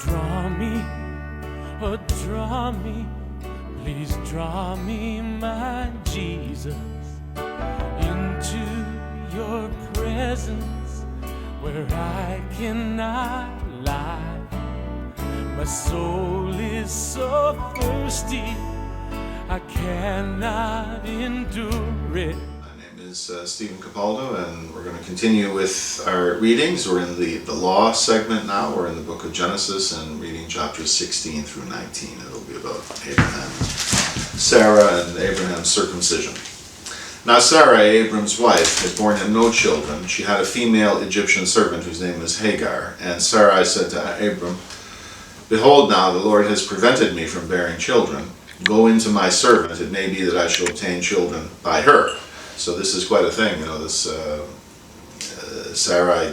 Draw me, oh draw me, please draw me, my Jesus, into your presence where I cannot lie. My soul is so thirsty, I cannot endure it. Stephen Capaldo, and we're going to continue with our readings. We're in the law segment now. We're in the book of Genesis and reading chapters 16 through 19. It'll be about Abraham, Sarah, and Abraham's circumcision. Now Sarai, Abram's wife, had borne him no children. She had a female Egyptian servant whose name was Hagar. And Sarai said to Abram, "Behold, now the Lord has prevented me from bearing children. Go into my servant. It may be that I shall obtain children by her." So this is quite a thing, this Sarai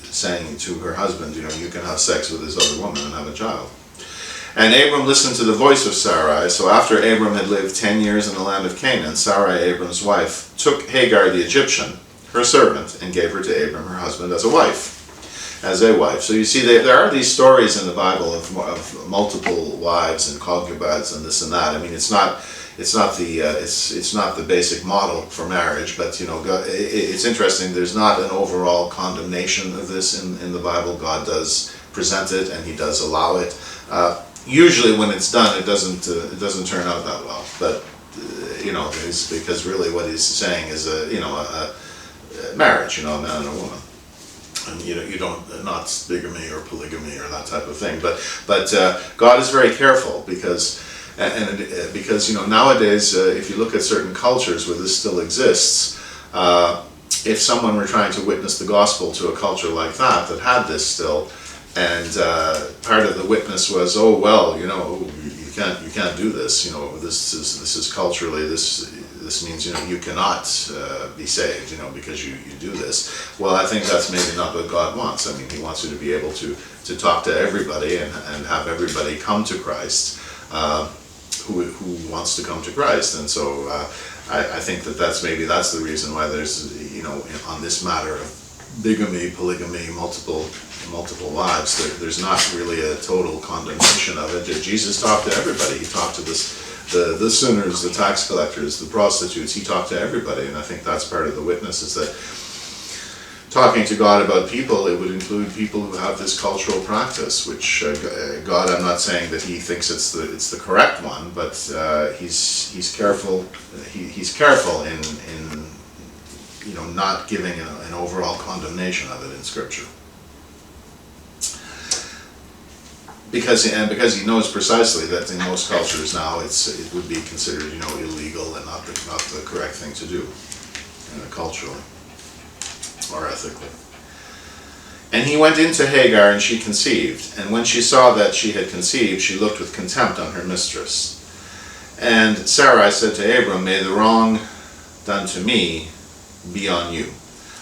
saying to her husband, you can have sex with this other woman and have a child. And Abram listened to the voice of Sarai. So after Abram had lived 10 years in the land of Canaan, Sarai, Abram's wife, took Hagar the Egyptian, her servant, and gave her to Abram, her husband, as a wife. So you see, there are these stories in the Bible of multiple wives and concubines and this and that. I mean, it's not the basic model for marriage, but it's interesting. There's not an overall condemnation of this in the Bible. God does present it, and He does allow it. Usually, when it's done, it doesn't turn out that well. But it's because really what He's saying is a marriage, a man and a woman. And you don't, not bigamy or polygamy or that type of thing. But God is very careful because nowadays, if you look at certain cultures where this still exists, if someone were trying to witness the gospel to a culture like that had this still, and part of the witness was, you can't do this. This is culturally, this means you cannot be saved, because you do this. Well, I think that's maybe not what God wants. I mean, He wants you to be able to talk to everybody and have everybody come to Christ. Who wants to come to Christ. And so I think that's the reason why there's, on this matter of bigamy, polygamy, multiple wives, there's not really a total condemnation of it. Jesus talked to everybody. He talked to the sinners, the tax collectors, the prostitutes. He talked to everybody, and I think that's part of the witness, is that talking to God about people, it would include people who have this cultural practice, which God, I'm not saying that He thinks it's the correct one, but He's careful. He's careful in not giving an overall condemnation of it in Scripture, because He knows precisely that in most cultures now it would be considered illegal and not the correct thing to do culturally or ethically. And he went into Hagar, and she conceived. And when she saw that she had conceived, she looked with contempt on her mistress. And Sarai said to Abram, "May the wrong done to me be on you.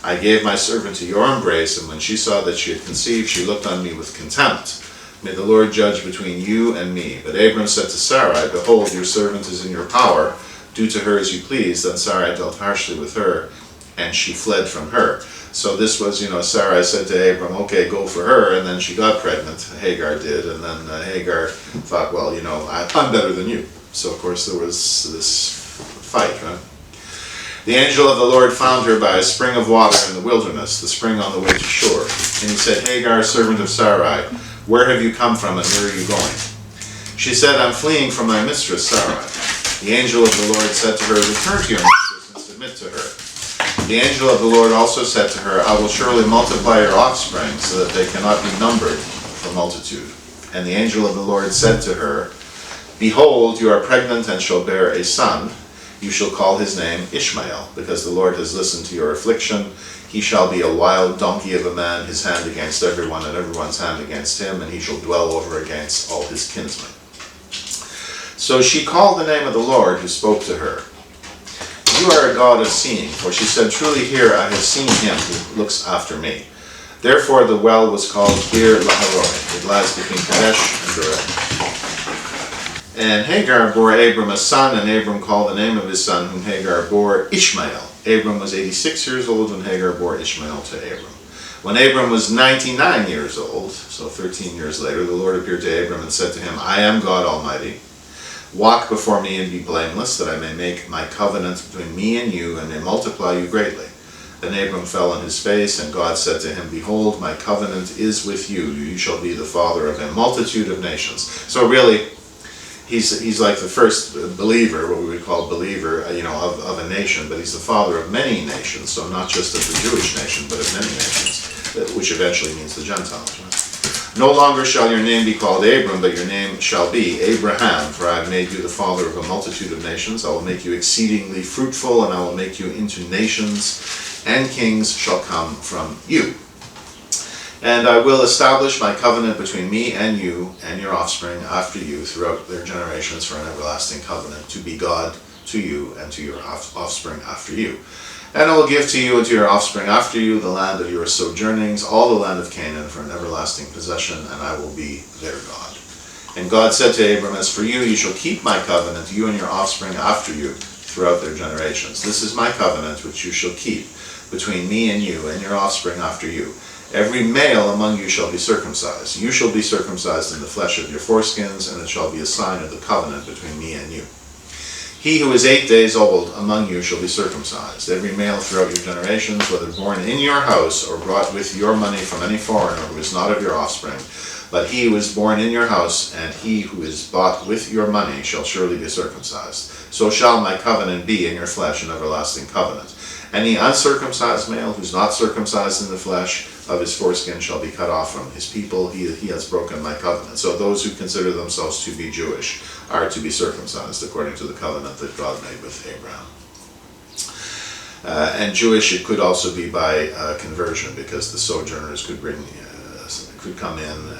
I gave my servant to your embrace, and when she saw that she had conceived, she looked on me with contempt. May the Lord judge between you and me." But Abram said to Sarai, "Behold, your servant is in your power. Do to her as you please." Then Sarai dealt harshly with her, and she fled from her. So this was, Sarai said to Abram, "Okay, go for her," and then she got pregnant. Hagar did, and then Hagar thought, "Well, I'm better than you." So of course there was this fight, right? The angel of the Lord found her by a spring of water in the wilderness, the spring on the way to shore. And he said, "Hagar, servant of Sarai, where have you come from, and where are you going?" She said, "I'm fleeing from my mistress Sarai." The angel of the Lord said to her, "Return to your mistress and submit to her." The angel of the Lord also said to her, "I will surely multiply your offspring, so that they cannot be numbered for multitude." And the angel of the Lord said to her, "Behold, you are pregnant and shall bear a son. You shall call his name Ishmael, because the Lord has listened to your affliction. He shall be a wild donkey of a man, his hand against everyone, and everyone's hand against him, and he shall dwell over against all his kinsmen." So she called the name of the Lord who spoke to her, "You are a God of seeing," for she said, "Truly here I have seen him who looks after me." Therefore the well was called Bir Laharoi. It lies between Kadesh and Bered. And Hagar bore Abram a son, and Abram called the name of his son, whom Hagar bore, Ishmael. Abram was 86 years old when Hagar bore Ishmael to Abram. When Abram was 99 years old, so 13 years later, the Lord appeared to Abram and said to him, I am God Almighty. Walk before me and be blameless, that I may make my covenant between me and you, and may multiply you greatly. Then Abram fell on his face, and God said to him, Behold, my covenant is with you. You shall be the father of a multitude of nations. So really, he's like the first believer, what we would call believer, of a nation, but he's the father of many nations. So not just of the Jewish nation, but of many nations, which eventually means the Gentiles. Right? No longer shall your name be called Abram, but your name shall be Abraham, for I have made you the father of a multitude of nations. I will make you exceedingly fruitful, and I will make you into nations, and kings shall come from you. And I will establish my covenant between me and you and your offspring after you throughout their generations for an everlasting covenant, to be God to you and to your offspring after you. And I will give to you and to your offspring after you the land of your sojournings, all the land of Canaan, for an everlasting possession, and I will be their God. And God said to Abram, As for you, you shall keep my covenant, you and your offspring after you, throughout their generations. This is my covenant which you shall keep between me and you and your offspring after you. Every male among you shall be circumcised. You shall be circumcised in the flesh of your foreskins, and it shall be a sign of the covenant between me and you. He who is 8 days old among you shall be circumcised. Every male throughout your generations, whether born in your house or brought with your money from any foreigner who is not of your offspring, but he who is born in your house, and he who is bought with your money, shall surely be circumcised. So shall my covenant be in your flesh, an everlasting covenant. Any uncircumcised male who is not circumcised in the flesh of his foreskin shall be cut off from his people. He has broken my covenant. So those who consider themselves to be Jewish are to be circumcised according to the covenant that God made with Abraham. And Jewish, it could also be by conversion, because the sojourners could come in.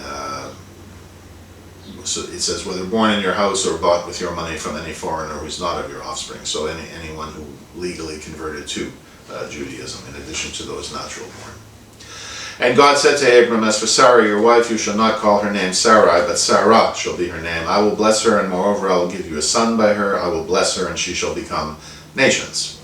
So it says, whether born in your house or bought with your money from any foreigner who is not of your offspring. So anyone who legally converted to Judaism, in addition to those natural born. And God said to Abram, As for Sarah your wife, you shall not call her name Sarai, but Sarah shall be her name. I will bless her, and moreover I will give you a son by her. I will bless her, and she shall become nations.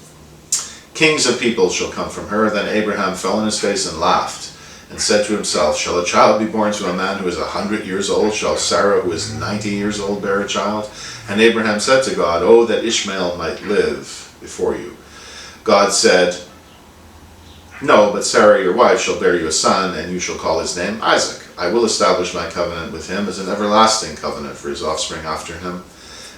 Kings of peoples shall come from her. Then Abraham fell on his face and laughed, and said to himself, Shall a child be born to a man who is 100 years old? Shall Sarah, who is 90 years old, bear a child? And Abraham said to God, Oh, that Ishmael might live before you. God said, No, but Sarah your wife shall bear you a son, and you shall call his name Isaac. I will establish my covenant with him as an everlasting covenant for his offspring after him.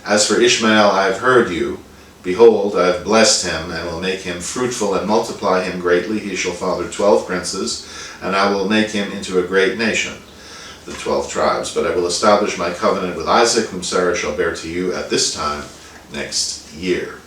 As for Ishmael, I have heard you. Behold, I have blessed him, and will make him fruitful and multiply him greatly. He shall father 12 princes, and I will make him into a great nation, the 12 tribes. But I will establish my covenant with Isaac, whom Sarah shall bear to you at this time next year.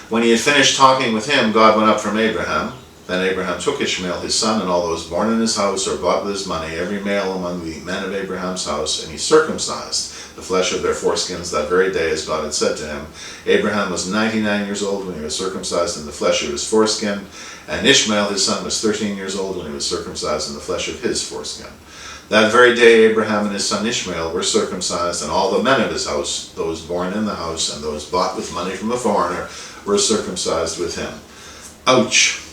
When he had finished talking with him, God went up from Abraham. Then Abraham took Ishmael his son, and all those born in his house or bought with his money, every male among the men of Abraham's house, and he circumcised the flesh of their foreskins that very day, as God had said to him. Abraham was 99 years old when he was circumcised in the flesh of his foreskin, and Ishmael his son was 13 years old when he was circumcised in the flesh of his foreskin. That very day Abraham and his son Ishmael were circumcised, and all the men of his house, those born in the house and those bought with money from a foreigner, were circumcised with him. Ouch!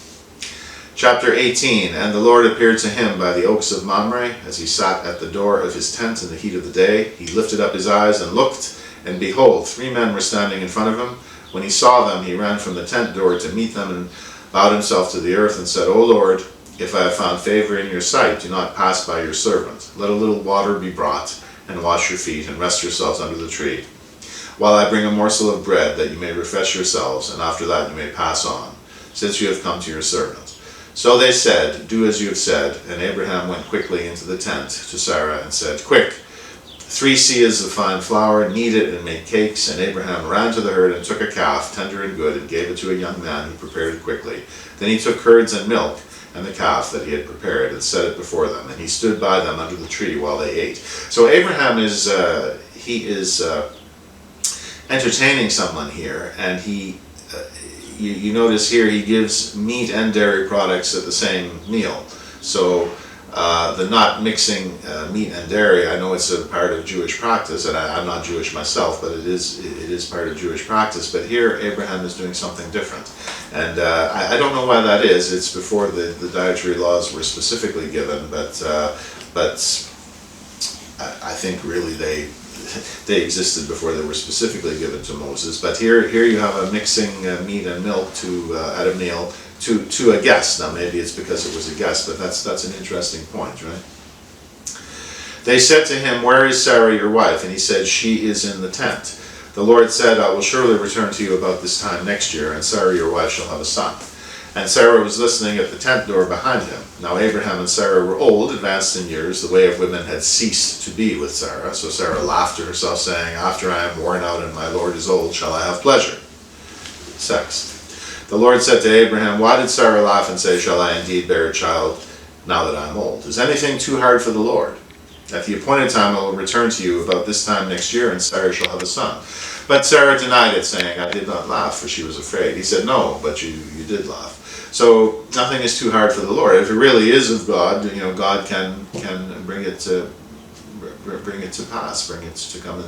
Chapter 18. And the Lord appeared to him by the oaks of Mamre, as he sat at the door of his tent in the heat of the day. He lifted up his eyes and looked, and behold, 3 men were standing in front of him. When he saw them, he ran from the tent door to meet them, and bowed himself to the earth, and said, O Lord, if I have found favor in your sight, do not pass by your servant. Let a little water be brought, and wash your feet, and rest yourselves under the tree, while I bring a morsel of bread, that you may refresh yourselves, and after that you may pass on, since you have come to your servant. So they said, Do as you have said. And Abraham went quickly into the tent to Sarah and said, Quick, 3 seahs of fine flour, knead it and make cakes. And Abraham ran to the herd and took a calf, tender and good, and gave it to a young man who prepared it quickly. Then he took curds and milk and the calf that he had prepared and set it before them. And he stood by them under the tree while they ate. So Abraham is entertaining someone here, and you notice here he gives meat and dairy products at the same meal. So the not mixing meat and dairy, I know it's a part of Jewish practice, and I'm not Jewish myself, but it is part of Jewish practice. But here, Abraham is doing something different, and I don't know why that is. It's before the dietary laws were specifically given, but I think really they existed before they were specifically given to Moses. But here you have a mixing meat and milk at a meal to a guest. Now maybe it's because it was a guest, but that's an interesting point, right? They said to him, "Where is Sarah your wife?" And he said, "She is in the tent." The Lord said, "I will surely return to you about this time next year, and Sarah your wife shall have a son." And Sarah was listening at the tent door behind him. Now Abraham and Sarah were old, advanced in years. The way of women had ceased to be with Sarah. So Sarah laughed to herself, saying, "After I am worn out and my Lord is old, shall I have pleasure?" Sex. The Lord said to Abraham, "Why did Sarah laugh and say, 'Shall I indeed bear a child now that I am old?' Is anything too hard for the Lord? At the appointed time I will return to you about this time next year, and Sarah shall have a son." But Sarah denied it, saying, "I did not laugh," for she was afraid. He said, "No, but you did laugh." So nothing is too hard for the Lord. If it really is of God, God can bring it to pass, bring it to come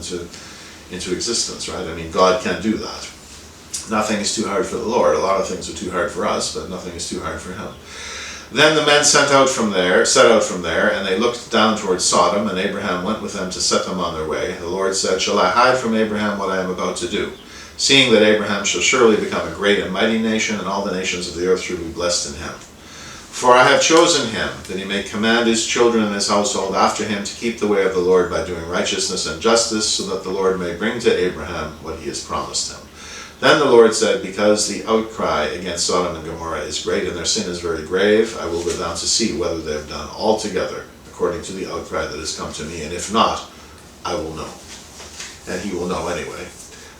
into existence, right? I mean, God can do that. Nothing is too hard for the Lord. A lot of things are too hard for us, but nothing is too hard for him. Then the men set out from there, and they looked down towards Sodom, and Abraham went with them to set them on their way. The Lord said, "Shall I hide from Abraham what I am about to do? Seeing that Abraham shall surely become a great and mighty nation, and all the nations of the earth shall be blessed in him. For I have chosen him, that he may command his children and his household after him to keep the way of the Lord by doing righteousness and justice, so that the Lord may bring to Abraham what he has promised him." Then the Lord said, "Because the outcry against Sodom and Gomorrah is great, and their sin is very grave, I will go down to see whether they have done altogether according to the outcry that has come to me, and if not, I will know." And he will know anyway.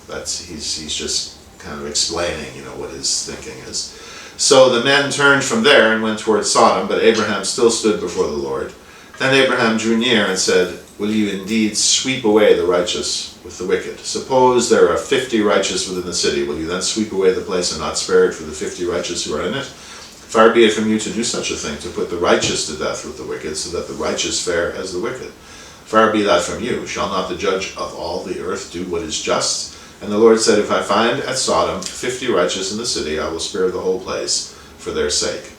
But he's just kind of explaining, what his thinking is. So the men turned from there and went towards Sodom, but Abraham still stood before the Lord. Then Abraham drew near and said, "Will you indeed sweep away the righteous with the wicked? Suppose there are 50 righteous within the city. Will you then sweep away the place and not spare it for the 50 righteous who are in it? Far be it from you to do such a thing, to put the righteous to death with the wicked, so that the righteous fare as the wicked. Far be that from you. Shall not the judge of all the earth do what is just?" And the Lord said, "If I find at Sodom 50 righteous in the city, I will spare the whole place for their sake."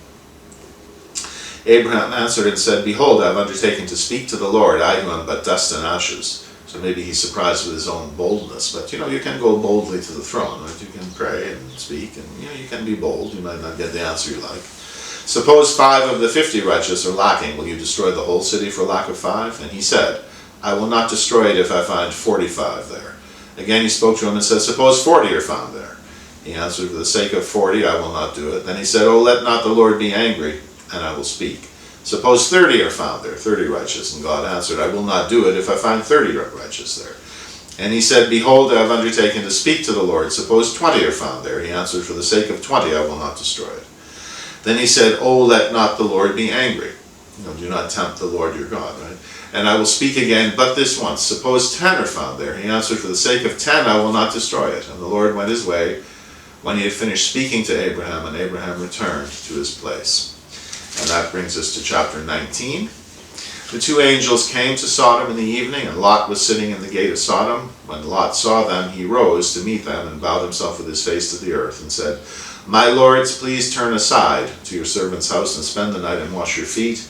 Abraham answered and said, "Behold, I have undertaken to speak to the Lord, I who am but dust and ashes." So maybe he's surprised with his own boldness, but you can go boldly to the throne, right? You can pray and speak, and you can be bold. You might not get the answer you like. "Suppose 5 of the 50 righteous are lacking. Will you destroy the whole city for lack of 5? And he said, "I will not destroy it if I find 45 there." Again he spoke to him and said, "Suppose 40 are found there." He answered, "For the sake of 40 I will not do it." Then he said, "Oh, let not the Lord be angry, and I will speak. Suppose 30 are found there, 30 righteous." And God answered, "I will not do it if I find 30 righteous there." And he said, "Behold, I have undertaken to speak to the Lord. Suppose 20 are found there." He answered, "For the sake of 20 I will not destroy it." Then he said, "Oh, let not the Lord be angry." Do not tempt the Lord your God, right? "And I will speak again, but this once. Suppose 10 are found there." He answered, "For the sake of 10 I will not destroy it." And the Lord went his way when he had finished speaking to Abraham, and Abraham returned to his place. And that brings us to chapter 19. The 2 angels came to Sodom in the evening, and Lot was sitting in the gate of Sodom. When Lot saw them, he rose to meet them and bowed himself with his face to the earth and said, "My lords, please turn aside to your servant's house and spend the night and wash your feet.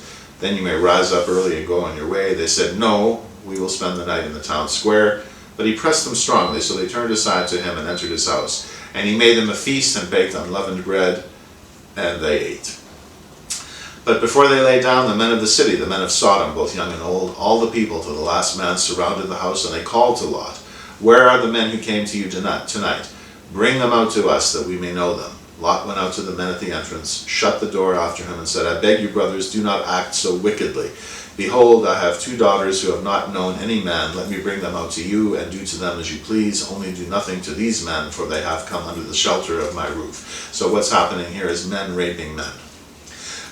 Then you may rise up early and go on your way." They said, "No, we will spend the night in the town square." But he pressed them strongly, so they turned aside to him and entered his house. And he made them a feast and baked unleavened bread, and they ate. But before they lay down, the men of the city, the men of Sodom, both young and old, all the people to the last man, surrounded the house, and they called to Lot, "Where are the men who came to you tonight? Bring them out to us, that we may know them." Lot went out to the men at the entrance, shut the door after him, and said, "I beg you, brothers, do not act so wickedly. Behold, I have 2 daughters who have not known any man. Let me bring them out to you, and do to them as you please. Only do nothing to these men, for they have come under the shelter of my roof." So what's happening here is men raping men.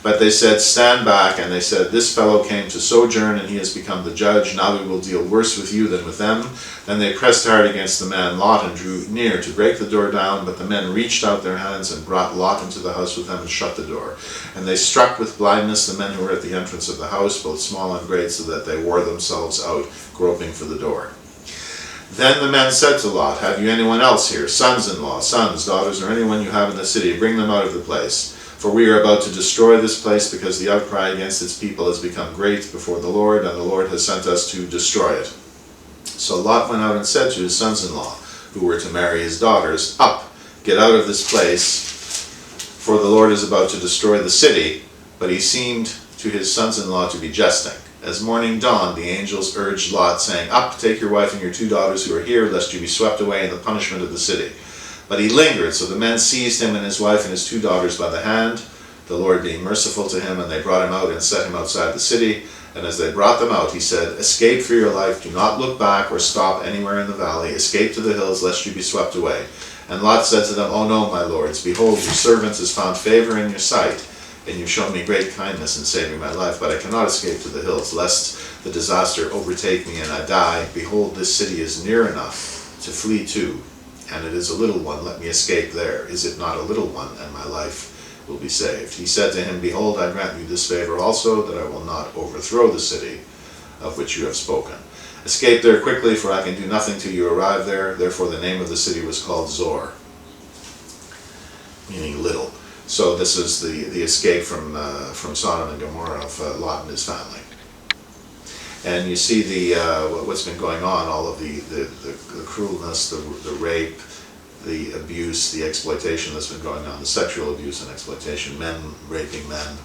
But they said, stand back. And they said, this fellow came to sojourn, and he has become the judge. Now we will deal worse with you than with them. Then they pressed hard against the man Lot and drew near to break the door down. But the men reached out their hands and brought Lot into the house with them and shut the door. And they struck with blindness the men who were at the entrance of the house, both small and great, so that they wore themselves out, groping for the door. Then the men said to Lot, have you anyone else here, sons-in-law, sons, daughters, or anyone you have in the city? Bring them out of the place. For we are about to destroy this place, because the outcry against its people has become great before the Lord, and the Lord has sent us to destroy it. So Lot went out and said to his sons-in-law, who were to marry his daughters, up, get out of this place, for the Lord is about to destroy the city. But he seemed to his sons-in-law to be jesting. As morning dawned, the angels urged Lot, saying, up, take your wife and your 2 daughters who are here, lest you be swept away in the punishment of the city. But he lingered, so the men seized him and his wife and his 2 daughters by the hand, the Lord being merciful to him, and they brought him out and set him outside the city. And as they brought them out, he said, escape for your life, do not look back or stop anywhere in the valley, escape to the hills, lest you be swept away. And Lot said to them, oh no, my lords, behold, your servant has found favor in your sight, and you've shown me great kindness in saving my life, but I cannot escape to the hills, lest the disaster overtake me and I die. Behold, this city is near enough to flee to, and it is a little one, let me escape there. Is it not a little one, and my life will be saved? He said to him, behold, I grant you this favor also, that I will not overthrow the city of which you have spoken. Escape there quickly, for I can do nothing till you arrive there. Therefore the name of the city was called Zor, meaning little. So this is the escape from Sodom and Gomorrah of Lot and his family. And you see what's been going on, all of the cruelness, the rape, the abuse, the exploitation that's been going on, the sexual abuse and exploitation, men raping men.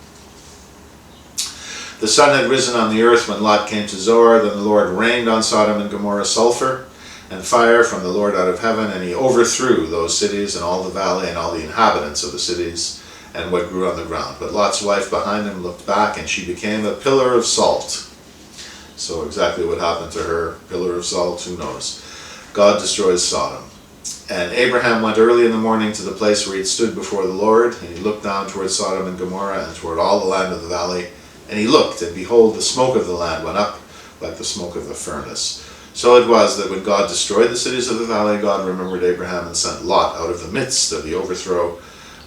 The sun had risen on the earth when Lot came to Zoar. Then the Lord rained on Sodom and Gomorrah sulfur and fire from the Lord out of heaven, and he overthrew those cities and all the valley and all the inhabitants of the cities and what grew on the ground. But Lot's wife behind him looked back, and she became a pillar of salt. So exactly what happened to her, pillar of salt, who knows? God destroys Sodom. And Abraham went early in the morning to the place where he had stood before the Lord, and he looked down toward Sodom and Gomorrah and toward all the land of the valley. And he looked, and behold, the smoke of the land went up like the smoke of a furnace. So it was that when God destroyed the cities of the valley, God remembered Abraham and sent Lot out of the midst of the overthrow,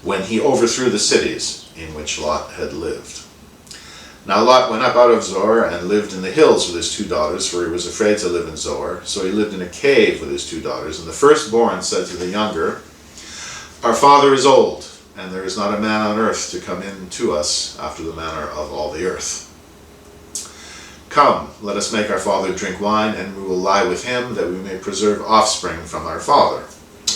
when he overthrew the cities in which Lot had lived. Now Lot went up out of Zoar and lived in the hills with his 2 daughters, for he was afraid to live in Zoar. So he lived in a cave with his 2 daughters. And the firstborn said to the younger, our father is old, and there is not a man on earth to come in to us after the manner of all the earth. Come, let us make our father drink wine, and we will lie with him, that we may preserve offspring from our father.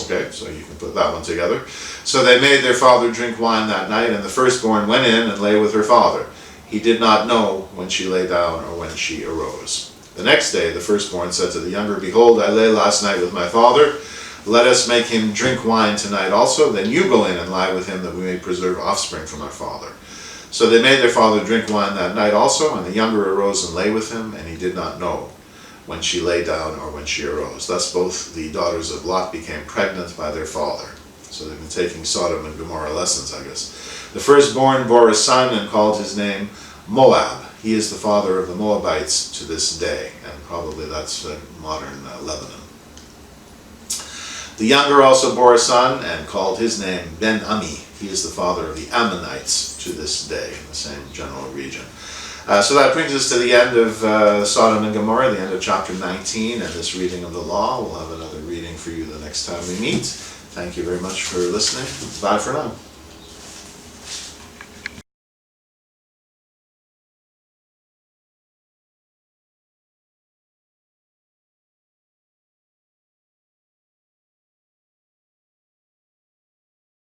Okay, so you can put that one together. So they made their father drink wine that night, and the firstborn went in and lay with her father. He did not know when she lay down or when she arose. The next day the firstborn said to the younger, behold, I lay last night with my father. Let us make him drink wine tonight also. Then you go in and lie with him, that we may preserve offspring from our father. So they made their father drink wine that night also, and the younger arose and lay with him, and he did not know when she lay down or when she arose. Thus both the daughters of Lot became pregnant by their father. So they've been taking Sodom and Gomorrah lessons, I guess. The firstborn bore a son and called his name Moab. He is the father of the Moabites to this day, and probably that's modern Lebanon. The younger also bore a son and called his name Ben-Ami. He is the father of the Ammonites to this day, in the same general region. So that brings us to the end of Sodom and Gomorrah, the end of chapter 19, and this reading of the law. We'll have another reading for you the next time we meet. Thank you very much for listening. Bye for now.